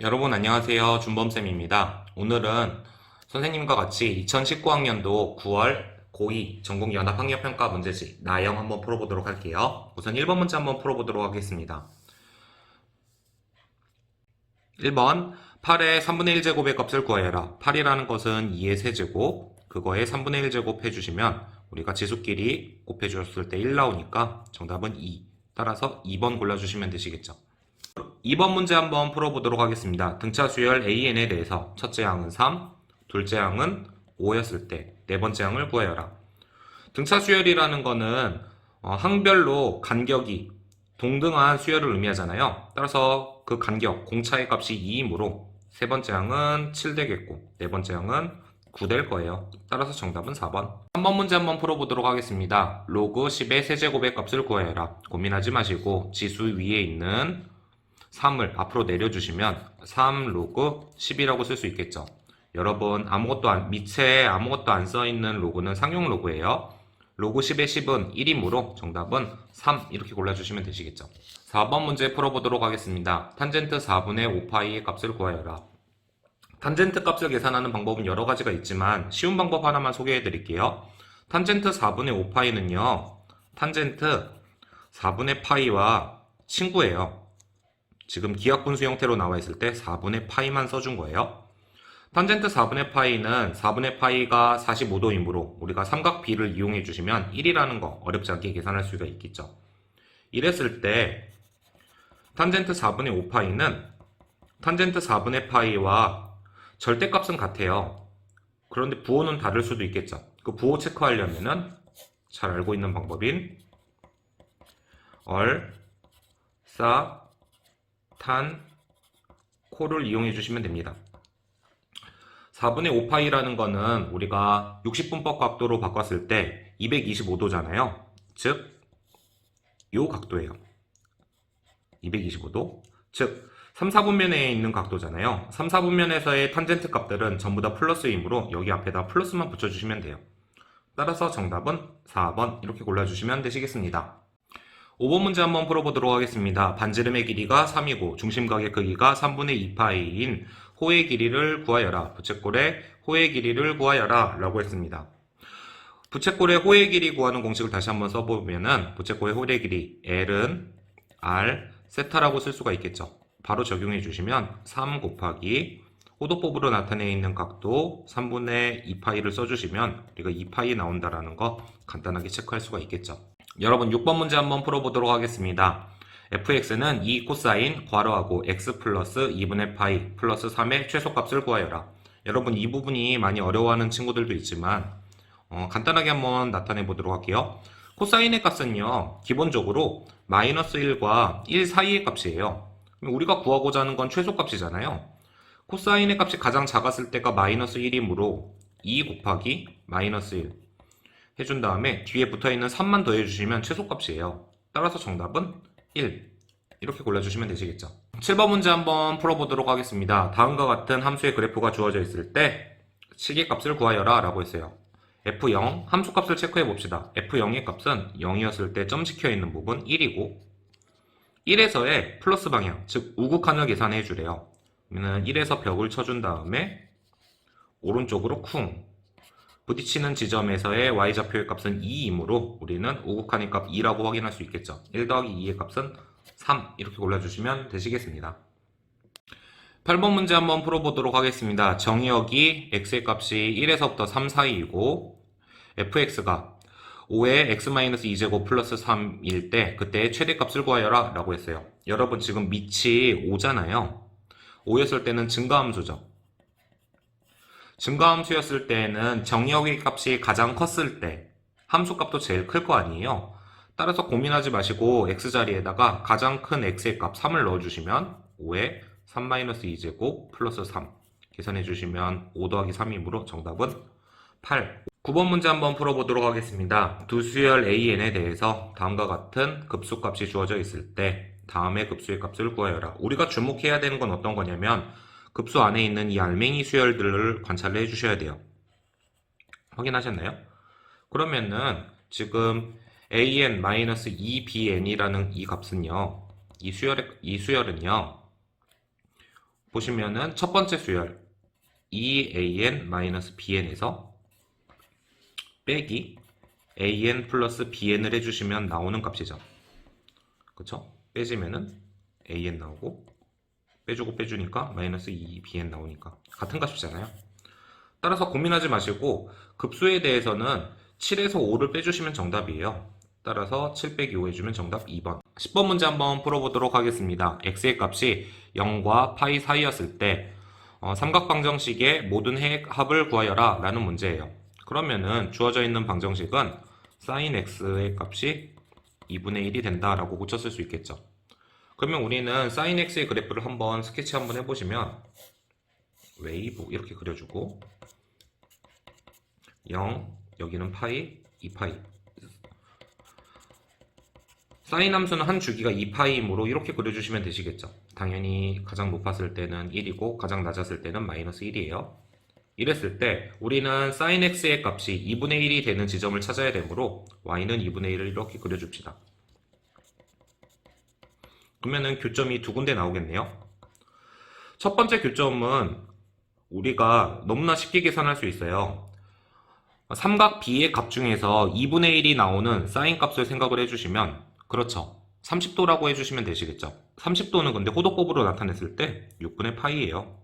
여러분 안녕하세요. 준범쌤입니다. 오늘은 선생님과 같이 2019학년도 9월 고2 전국연합학력평가 문제지 나형 한번 풀어보도록 할게요. 우선 1번 문제 한번 풀어보도록 하겠습니다. 1번 8의 3분의 1제곱의 값을 구하여라. 8이라는 것은 2의 세제곱, 그거에 3분의 1제곱 해주시면 우리가 지수끼리 곱해주었을 때 1 나오니까 정답은 2. 따라서 2번 골라주시면 되시겠죠. 2번 문제 한번 풀어보도록 하겠습니다. 등차 수열 AN에 대해서 첫째 항은 3, 둘째 항은 5였을 때 네 번째 항을 구하여라. 등차 수열이라는 거는 항별로 간격이 동등한 수열을 의미하잖아요. 따라서 그 간격, 공차의 값이 2이므로 세 번째 항은 7 되겠고 네 번째 항은 9 될 거예요. 따라서 정답은 4번. 3번 문제 한번 풀어보도록 하겠습니다. 로그 10의 세제곱의 값을 구하여라. 고민하지 마시고 지수 위에 있는 3을 앞으로 내려주시면 3 로그 10이라고 쓸 수 있겠죠. 여러분 밑에 아무것도 안 써있는 로그는 상용 로그예요. 로그 10의 10은 1이므로 정답은 3 이렇게 골라주시면 되시겠죠. 4번 문제 풀어보도록 하겠습니다. 탄젠트 4분의 5파이의 값을 구하여라. 탄젠트 값을 계산하는 방법은 여러 가지가 있지만 쉬운 방법 하나만 소개해 드릴게요. 탄젠트 4분의 5파이는요. 탄젠트 4분의 파이와 친구예요. 지금 기하분수 형태로 나와 있을 때 4분의 파이만 써준 거예요. 탄젠트 4분의 파이는 4분의 파이가 45도이므로 우리가 삼각 B를 이용해 주시면 1이라는 거 어렵지 않게 계산할 수가 있겠죠. 이랬을 때 탄젠트 4분의 5파이는 탄젠트 4분의 파이와 절대값은 같아요. 그런데 부호는 다를 수도 있겠죠. 그 부호 체크하려면은 잘 알고 있는 방법인 얼, 싸, 탄, 코를 이용해 주시면 됩니다. 4분의 5파이라는 거는 우리가 60분법 각도로 바꿨을 때 225도잖아요. 즉, 요 각도예요. 225도. 즉, 3, 4분면에 있는 각도잖아요. 3, 4분면에서의 탄젠트 값들은 전부 다 플러스이므로 여기 앞에다 플러스만 붙여주시면 돼요. 따라서 정답은 4번 이렇게 골라주시면 되시겠습니다. 5번 문제 한번 풀어보도록 하겠습니다. 반지름의 길이가 3이고 중심각의 크기가 3분의 2파이인 호의 길이를 구하여라. 부채꼴의 호의 길이를 구하여라 라고 했습니다. 부채꼴의 호의 길이 구하는 공식을 다시 한번 써보면은 부채꼴의 호의 길이 L은 R 세타라고 쓸 수가 있겠죠. 바로 적용해 주시면 3 곱하기 호도법으로 나타내 있는 각도 3분의 2파이를 써주시면 우리가 2파이 나온다라는 거 간단하게 체크할 수가 있겠죠. 여러분 6번 문제 한번 풀어보도록 하겠습니다. fx는 2 코사인 괄호하고 x 플러스 2분의 파이 플러스 3의 최소값을 구하여라. 여러분 이 부분이 많이 어려워하는 친구들도 있지만 간단하게 한번 나타내 보도록 할게요. 코사인의 값은요 기본적으로 마이너스 1과 1 사이의 값이에요. 우리가 구하고자 하는 건 최소값이잖아요. 코사인의 값이 가장 작았을 때가 마이너스 1이므로 2 곱하기 마이너스 1 해준 다음에 뒤에 붙어있는 3만 더해주시면 최소값이에요. 따라서 정답은 1 이렇게 골라주시면 되시겠죠. 7번 문제 한번 풀어보도록 하겠습니다. 다음과 같은 함수의 그래프가 주어져 있을 때 시계값을 구하여라 라고 했어요. f0 함수값을 체크해 봅시다. f0의 값은 0이었을 때 점 찍혀있는 부분 1이고 1에서의 플러스 방향 즉 우극한을 계산해 주래요. 그러면 1에서 벽을 쳐준 다음에 오른쪽으로 쿵 부딪히는 지점에서의 y좌표의 값은 2이므로 우리는 우극한의 값 2라고 확인할 수 있겠죠. 1 더하기 2의 값은 3 이렇게 골라주시면 되시겠습니다. 8번 문제 한번 풀어보도록 하겠습니다. 정의역이 x의 값이 1에서부터 3 사이이고 fx가 5의 x-2제곱 플러스 3일 때 그때의 최대값을 구하여라 라고 했어요. 여러분 지금 밑이 5잖아요. 5였을 때는 증가함수죠. 증가함수였을 때에는 정의역의 값이 가장 컸을 때 함수값도 제일 클 거 아니에요. 따라서 고민하지 마시고 x자리에다가 가장 큰 x의 값 3을 넣어주시면 5에 3-2제곱 플러스 3 계산해 주시면 5 더하기 3이므로 정답은 8. 9번 문제 한번 풀어보도록 하겠습니다. 두 수열 AN에 대해서 다음과 같은 급수값이 주어져 있을 때 다음의 급수의 값을 구하여라. 우리가 주목해야 되는 건 어떤 거냐면 급수 안에 있는 이 알맹이 수열들을 관찰을 해주셔야 돼요. 확인하셨나요? 그러면은 지금 an-2bn이라는 이 값은요, 이 수열은요, 보시면은 첫 번째 수열 2an-bn에서 빼기 an 플러스 bn을 해주시면 나오는 값이죠. 그쵸? 빼지면은 an 나오고 빼주고 빼주니까 마이너스 2bn 나오니까 같은 값이잖아요. 따라서 고민하지 마시고 급수에 대해서는 7에서 5를 빼주시면 정답이에요. 따라서 7 빼기 5 해주면 정답 2번. 10번 문제 한번 풀어보도록 하겠습니다. x의 값이 0과 파이 사이였을 때 삼각방정식의 모든 합을 구하여라 라는 문제예요. 그러면은 주어져 있는 방정식은 sin x의 값이 2분의 1이 된다라고 고쳤을 수 있겠죠. 그러면 우리는 sin x의 그래프를 한번 스케치 한번 해보시면 웨이브 이렇게 그려주고 0 여기는 파이 2파이 사인 함수는 한 주기가 2파이이므로 이렇게 그려주시면 되시겠죠. 당연히 가장 높았을 때는 1이고 가장 낮았을 때는 마이너스 1이에요. 이랬을 때 우리는 sin x의 값이 2분의 1이 되는 지점을 찾아야 되므로 y는 2분의 1을 이렇게 그려줍시다. 그러면은 교점이 두 군데 나오겠네요. 첫 번째 교점은 우리가 너무나 쉽게 계산할 수 있어요. 삼각 B의 값 중에서 2분의 1이 나오는 sin 값을 생각을 해주시면 그렇죠. 30도라고 해주시면 되시겠죠. 30도는 근데 호도법으로 나타냈을 때 6분의 파이예요.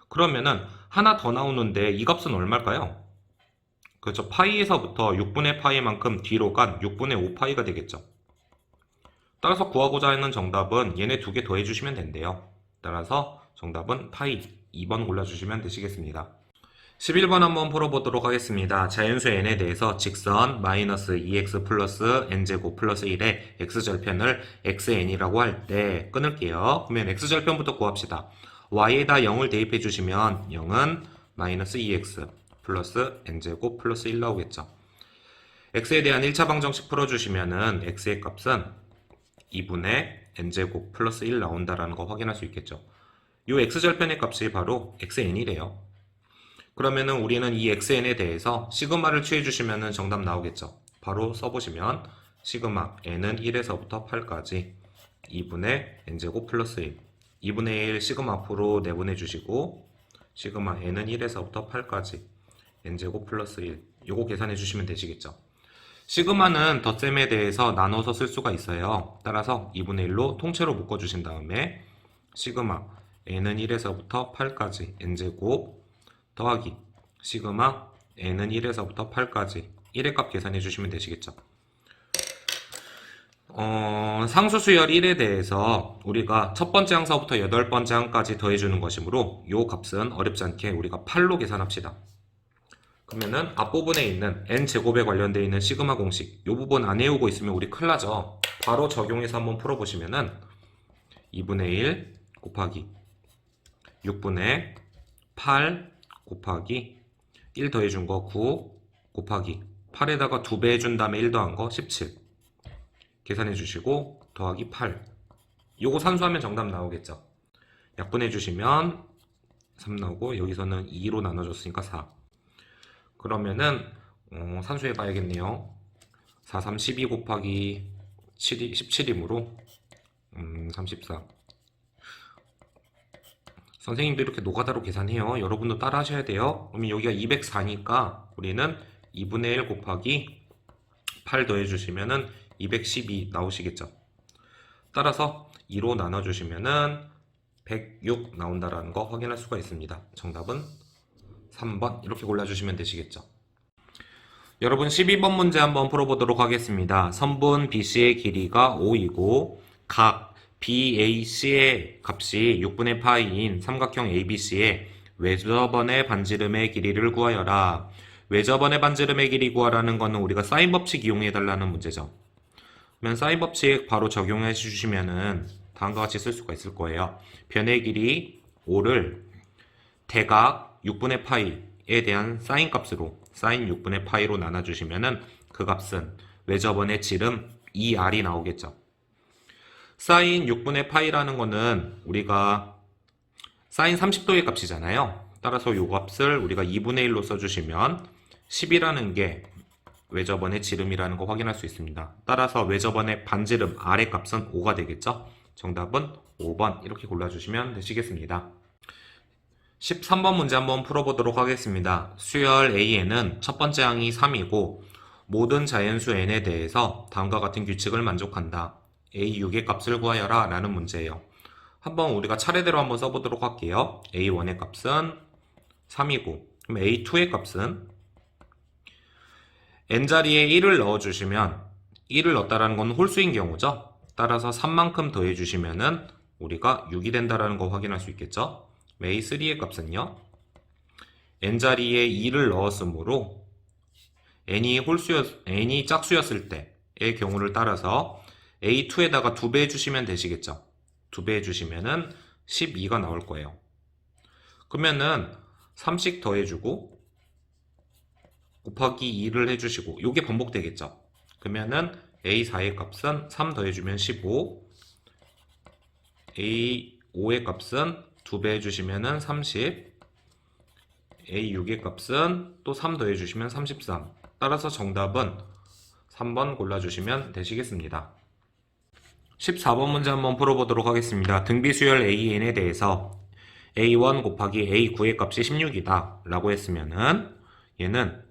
그러면은 하나 더 나오는데 이 값은 얼마일까요? 그렇죠. 파이에서부터 6분의 파이만큼 뒤로 간 6분의 5파이가 되겠죠. 따라서 구하고자 하는 정답은 얘네 두 개 더해주시면 된대요. 따라서 정답은 파이 2번 골라주시면 되시겠습니다. 11번 한번 풀어보도록 하겠습니다. 자연수 n에 대해서 직선 마이너스 2x 플러스 n제곱 플러스 1의 x절편을 xn이라고 할 때 끊을게요. 그러면 x절편부터 구합시다. y에다 0을 대입해 주시면 0은 마이너스 2x 플러스 n제곱 플러스 1 나오겠죠. x에 대한 1차 방정식 풀어주시면은 x의 값은 2분의 n제곱 플러스 1 나온다라는 거 확인할 수 있겠죠. 이 x절편의 값이 바로 xn이래요. 그러면은 우리는 이 xn에 대해서 시그마를 취해주시면 정답 나오겠죠. 바로 써보시면 시그마 n은 1에서부터 8까지 2분의 n제곱 플러스 1 2분의 1 시그마 앞으로 내보내주시고 시그마 n은 1에서부터 8까지 n제곱 플러스 1 요거 계산해 주시면 되시겠죠. 시그마는 덧셈에 대해서 나눠서 쓸 수가 있어요. 따라서 2분의 1로 통째로 묶어주신 다음에 시그마 n은 1에서부터 8까지 n제곱 더하기 시그마 n은 1에서부터 8까지 1의 값 계산해 주시면 되시겠죠. 상수수열 1에 대해서 우리가 첫 번째 항서부터 8번째 항까지 더해주는 것이므로 이 값은 어렵지 않게 우리가 8로 계산합시다. 그러면은 앞부분에 있는 n제곱에 관련되어 있는 시그마 공식 이 부분 안 외우고 있으면 우리 큰일 나죠. 바로 적용해서 한번 풀어보시면은 2분의 1 곱하기 6분의 8 곱하기 1 더해준 거 9 곱하기 8에다가 2배 해준 다음에 1 더한 거 17 계산해 주시고 더하기 8 요거 산수하면 정답 나오겠죠. 약분해 주시면 3 나오고 여기서는 2로 나눠줬으니까 4 그러면은 산수해 봐야겠네요. 4, 3, 12 곱하기 7이 17이므로 34 선생님도 이렇게 노가다로 계산해요. 여러분도 따라 하셔야 돼요. 그러면 여기가 204니까 우리는 2분의 1 곱하기 8 더해주시면은 212 나오시겠죠. 따라서 2로 나눠주시면은 106 나온다라는 거 확인할 수가 있습니다. 정답은 3번 이렇게 골라주시면 되시겠죠. 여러분 12번 문제 한번 풀어보도록 하겠습니다. 선분 BC의 길이가 5이고 각 BAC의 값이 6분의 파이인 삼각형 ABC의 외접원의 반지름의 길이를 구하여라. 외접원의 반지름의 길이 구하라는 거는 우리가 사인 법칙 이용해 달라는 문제죠. 그러면 사인 법칙 바로 적용해 주시면은 다음과 같이 쓸 수가 있을 거예요. 변의 길이 5를 대각 6분의 파이에 대한 사인 값으로 사인 6분의 파이로 나눠주시면은 그 값은 외접원의 지름 2r이 나오겠죠. 사인 6분의 파이라는 거는 우리가 사인 30도의 값이잖아요. 따라서 이 값을 우리가 2분의 1로 써주시면 10이라는 게 외접원의 지름이라는 거 확인할 수 있습니다. 따라서 외접원의 반지름 R의 값은 5가 되겠죠. 정답은 5번 이렇게 골라주시면 되시겠습니다. 13번 문제 한번 풀어보도록 하겠습니다. 수열 A에는 첫 번째 항이 3이고 모든 자연수 n에 대해서 다음과 같은 규칙을 만족한다. A6의 값을 구하여라 라는 문제예요. 한번 우리가 차례대로 한번 써보도록 할게요. A1의 값은 3이고 그럼 A2의 값은 n자리에 1을 넣어주시면 1을 넣었다는 건 홀수인 경우죠. 따라서 3만큼 더해주시면은 우리가 6이 된다는 거 확인할 수 있겠죠. A3의 값은요. n자리에 2를 넣었으므로 n이 짝수였을 때의 경우를 따라서 A2에다가 2배 해주시면 되시겠죠. 2배 해주시면은 12가 나올 거예요. 그러면은 3씩 더해주고 곱하기 2를 해주시고 요게 반복되겠죠. 그러면은 A4의 값은 3 더해주면 15, A5의 값은 2배 해주시면은 30, A6의 값은 또 3 더해주시면 33. 따라서 정답은 3번 골라주시면 되시겠습니다. 14번 문제 한번 풀어보도록 하겠습니다. 등비수열 AN에 대해서 A1 곱하기 A9의 값이 16이다 라고 했으면은 얘는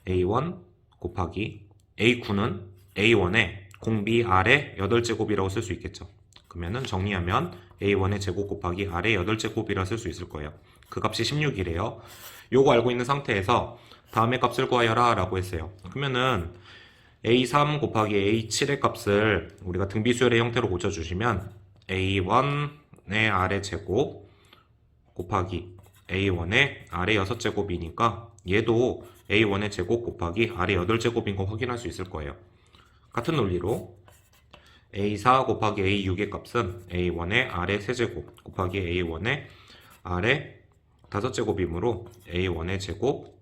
A1 곱하기 A9는 A1의 공비 R의 8제곱이라고 쓸 수 있겠죠. 그러면은 정리하면 A1의 제곱 곱하기 R의 8제곱이라 쓸 수 있을 거예요. 그 값이 16이래요. 요거 알고 있는 상태에서 다음의 값을 구하여라 라고 했어요. 그러면은 A3 곱하기 A7의 값을 우리가 등비수열의 형태로 고쳐주시면 A1의 R의 제곱 곱하기 A1의 R의 6제곱이니까 얘도 A1의 제곱 곱하기 R의 8제곱인 거 확인할 수 있을 거예요. 같은 논리로 A4 곱하기 A6의 값은 A1의 R의 세제곱 곱하기 A1의 R의 5제곱이므로 A1의 제곱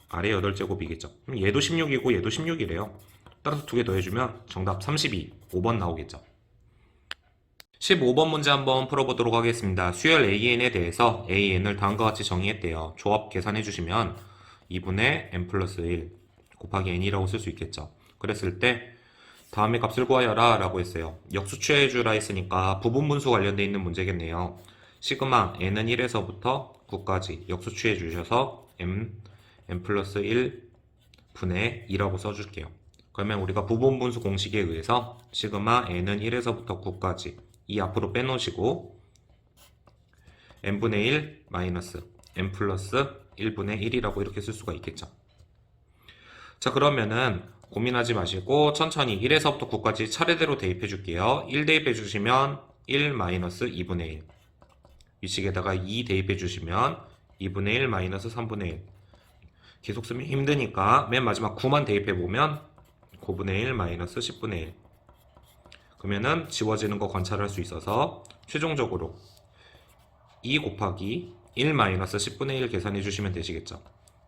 R의 8제곱이겠죠. 그럼 얘도 16이고 얘도 16이래요. 따라서 두 개 더해주면 정답 32, 5번 나오겠죠. 15번 문제 한번 풀어보도록 하겠습니다. 수열 AN에 대해서 AN을 다음과 같이 정의했대요. 조합 계산해주시면 2분의 n 플러스 1 곱하기 n이라고 쓸 수 있겠죠. 그랬을 때 다음의 값을 구하여라 라고 했어요. 역수 취해주라 했으니까 부분분수 관련되어 있는 문제겠네요. 시그마 n은 1에서부터 9까지 역수 취해주셔서 n 플러스 1 분의 2라고 써줄게요. 그러면 우리가 부분분수 공식에 의해서 시그마 n은 1에서부터 9까지 이 앞으로 빼놓으시고 n분의 1 마이너스 n 플러스 1분의 1이라고 이렇게 쓸 수가 있겠죠. 자, 그러면은 고민하지 마시고 천천히 1에서부터 9까지 차례대로 대입해 줄게요. 1 대입해 주시면 1 마이너스 2분의 1 위식에다가 2 대입해 주시면 2분의 1 마이너스 3분의 1 계속 쓰면 힘드니까 맨 마지막 9만 대입해 보면 9분의 1 마이너스 10분의 1 그러면은 지워지는 거 관찰할 수 있어서 최종적으로 2 곱하기 1 마이너스 10분의 1 계산해 주시면 되시겠죠.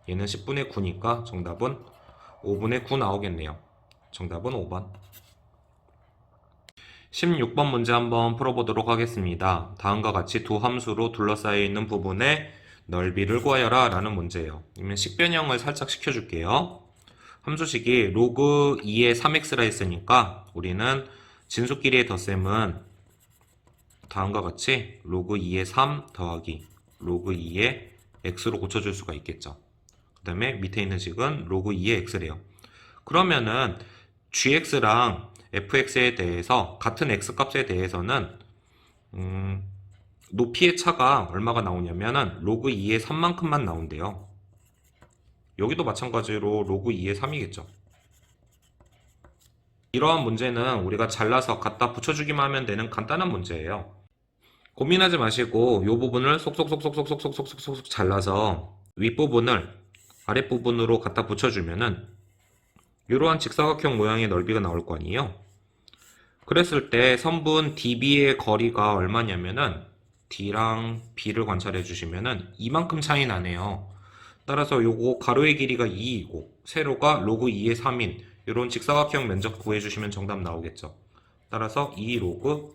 얘는 10분의 9니까 정답은 5분의 9 나오겠네요. 정답은 5번. 16번 문제 한번 풀어보도록 하겠습니다. 다음과 같이 두 함수로 둘러싸여 있는 부분의 넓이를 구하여라 라는 문제예요. 그러면 식변형을 살짝 시켜줄게요. 함수식이 로그 2의 3x라 했으니까 우리는 진수끼리의 덧셈은 다음과 같이 로그 2의 3 더하기 로그 2의 x로 고쳐줄 수가 있겠죠. 그 다음에 밑에 있는 식은 로그 2의 x래요. 그러면은 gx랑 fx에 대해서 같은 x값에 대해서는 높이의 차가 얼마가 나오냐면은 로그 2의 3만큼만 나온대요. 여기도 마찬가지로 로그 2의 3이겠죠. 이러한 문제는 우리가 잘라서 갖다 붙여주기만 하면 되는 간단한 문제예요. 고민하지 마시고 이 부분을 쏙쏙쏙쏙쏙쏙쏙쏙쏙 잘라서 윗부분을 아랫부분으로 갖다 붙여주면은 이러한 직사각형 모양의 넓이가 나올 거 아니에요. 그랬을 때 선분 DB의 거리가 얼마냐면은 D랑 B를 관찰해 주시면은 이만큼 차이 나네요. 따라서 요거 가로의 길이가 2이고 세로가 로그 2의 3인 이런 직사각형 면적 구해주시면 정답 나오겠죠. 따라서 2 로그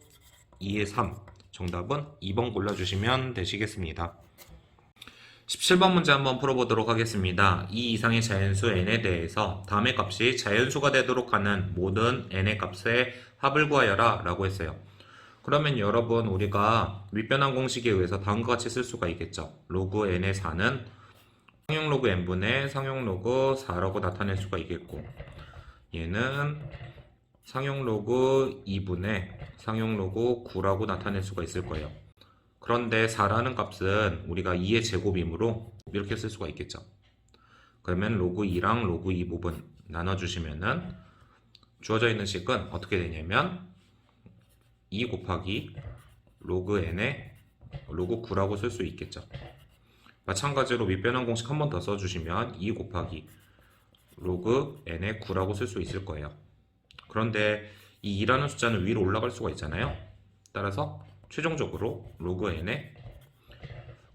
2의 3 정답은 2번 골라주시면 되시겠습니다. 17번 문제 한번 풀어보도록 하겠습니다. 이 이상의 자연수 n에 대해서 다음의 값이 자연수가 되도록 하는 모든 n의 값의 합을 구하여라 라고 했어요. 그러면 여러분 우리가 윗변환 공식에 의해서 다음과 같이 쓸 수가 있겠죠. 로그 n의 4는 상용 로그 n분의 상용 로그 4라고 나타낼 수가 있겠고, 얘는 상용 로그 2분의 상용 로그 9라고 나타낼 수가 있을 거예요. 그런데 4라는 값은 우리가 2의 제곱이므로 이렇게 쓸 수가 있겠죠. 그러면 로그 2랑 로그 2 부분 나눠주시면은 주어져 있는 식은 어떻게 되냐면 2 곱하기 로그 n의 로그 9라고 쓸 수 있겠죠. 마찬가지로 윗변환 공식 한 번 더 써주시면 2 곱하기 로그 n의 9라고 쓸 수 있을 거예요. 그런데 이 2라는 숫자는 위로 올라갈 수가 있잖아요. 따라서 최종적으로 로그 n의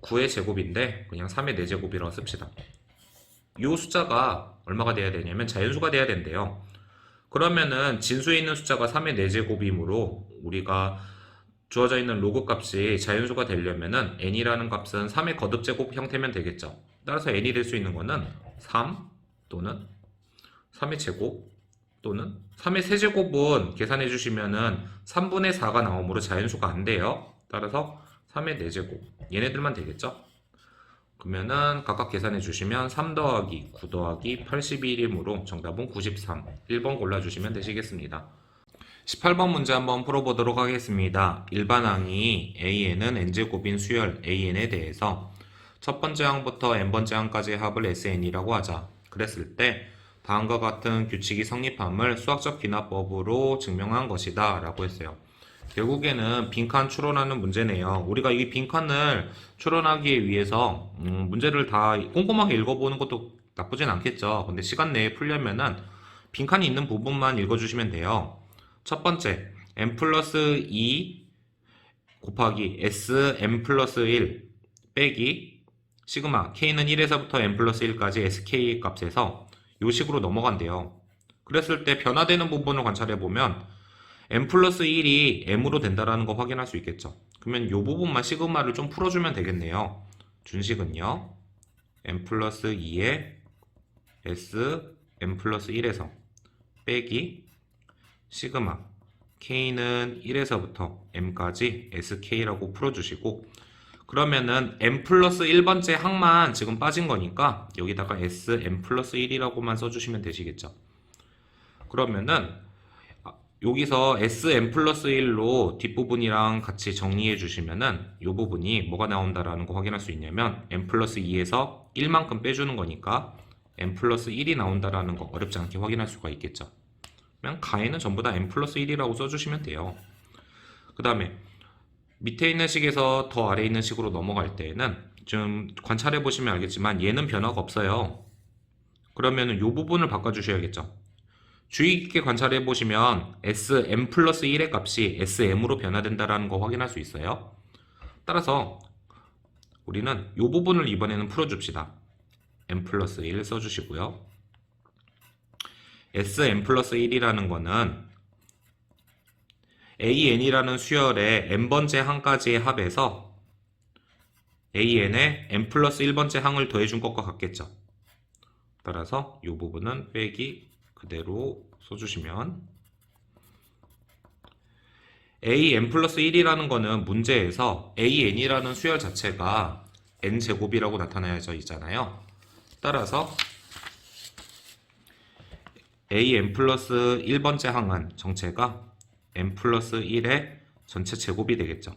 9의 제곱인데 그냥 3의 4제곱이라고 씁시다. 이 숫자가 얼마가 돼야 되냐면 자연수가 돼야 된대요. 그러면은 진수에 있는 숫자가 3의 4제곱이므로 우리가 주어져 있는 로그 값이 자연수가 되려면은 n이라는 값은 3의 거듭제곱 형태면 되겠죠. 따라서 n이 될 수 있는 거는 3 또는 3의 제곱 또는 3의 세제곱은 계산해 주시면은 3분의 4가 나오므로 자연수가 안 돼요. 따라서 3의 4제곱 얘네들만 되겠죠. 그러면은 각각 계산해 주시면 3 더하기 9 더하기 81이므로 정답은 93. 1번 골라주시면 되시겠습니다. 18번 문제 한번 풀어보도록 하겠습니다. 일반항이 AN은 n제곱인 수열 AN에 대해서 첫 번째 항부터 n번째 항까지의 합을 SN이라고 하자. 그랬을 때 다음과 같은 규칙이 성립함을 수학적 기납법으로 증명한 것이다 라고 했어요. 결국에는 빈칸 추론하는 문제네요. 우리가 이 빈칸을 추론하기 위해서 문제를 다 꼼꼼하게 읽어보는 것도 나쁘진 않겠죠. 근데 시간 내에 풀려면은 빈칸이 있는 부분만 읽어주시면 돼요. 첫 번째, n 플러스 2 곱하기 s n 플러스 1 빼기 시그마 k는 1에서부터 n 플러스 1까지 sk 값에서 이 식으로 넘어간대요. 그랬을 때 변화되는 부분을 관찰해보면 n 플러스 1이 m으로 된다는 거 확인할 수 있겠죠. 그러면 이 부분만 시그마를 좀 풀어주면 되겠네요. 준식은요, n 플러스 2에 s n 플러스 1에서 빼기 시그마 k는 1에서부터 m까지 sk라고 풀어주시고, 그러면은 n 플러스 1번째 항만 지금 빠진 거니까 여기다가 s n 플러스 1이라고만 써주시면 되시겠죠. 그러면은 여기서 sn 플러스 1로 뒷부분이랑 같이 정리해 주시면은 이 부분이 뭐가 나온다라는 거 확인할 수 있냐면 n 플러스 2에서 1만큼 빼주는 거니까 n 플러스 1이 나온다라는 거 어렵지 않게 확인할 수가 있겠죠. 그냥 가에는 전부 다 n 플러스 1이라고 써주시면 돼요. 그 다음에 밑에 있는 식에서 더 아래에 있는 식으로 넘어갈 때에는 좀 관찰해 보시면 알겠지만 얘는 변화가 없어요. 그러면은 이 부분을 바꿔주셔야겠죠. 주의 깊게 관찰해 보시면 sm 플러스 1의 값이 sm으로 변화된다는 거 확인할 수 있어요. 따라서 우리는 이 부분을 이번에는 풀어줍시다. m 플러스 1 써주시고요. sm 플러스 1이라는 거는 an이라는 수열의 n번째 항까지의 합에서 an에 n 플러스 1번째 항을 더해준 것과 같겠죠. 따라서 이 부분은 빼기 그대로 써주시면 an 플러스 1이라는 거는 문제에서 an이라는 수열 자체가 n제곱이라고 나타나져 있잖아요. 따라서 an 플러스 1번째 항은 정체가 n 플러스 1의 전체 제곱이 되겠죠.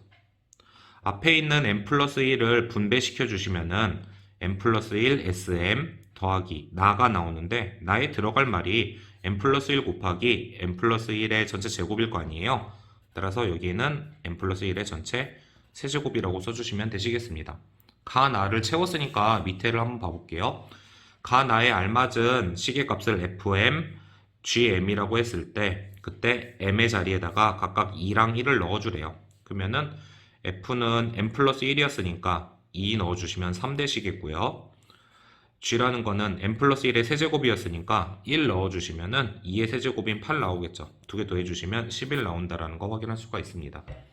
앞에 있는 n 플러스 1을 분배시켜 주시면은 n 플러스 1 sm 더하기 나가 나오는데 나에 들어갈 말이 n 플러스 1 곱하기 n 플러스 1의 전체 제곱일 거 아니에요. 따라서 여기는 n 플러스 1의 전체 세제곱이라고 써주시면 되시겠습니다. 가 나를 채웠으니까 밑에를 한번 봐볼게요. 가 나에 알맞은 시계값을 fm, gm이라고 했을 때 그때 m의 자리에다가 각각 2랑 1을 넣어주래요. 그러면은 f는 n 플러스 1이었으니까 2 넣어주시면 3 되시겠고요. g라는 거는 n 플러스 1의 세제곱이었으니까 1 넣어주시면은 2의 세제곱인 8 나오겠죠. 두 개 더해주시면 11 나온다라는 거 확인할 수가 있습니다.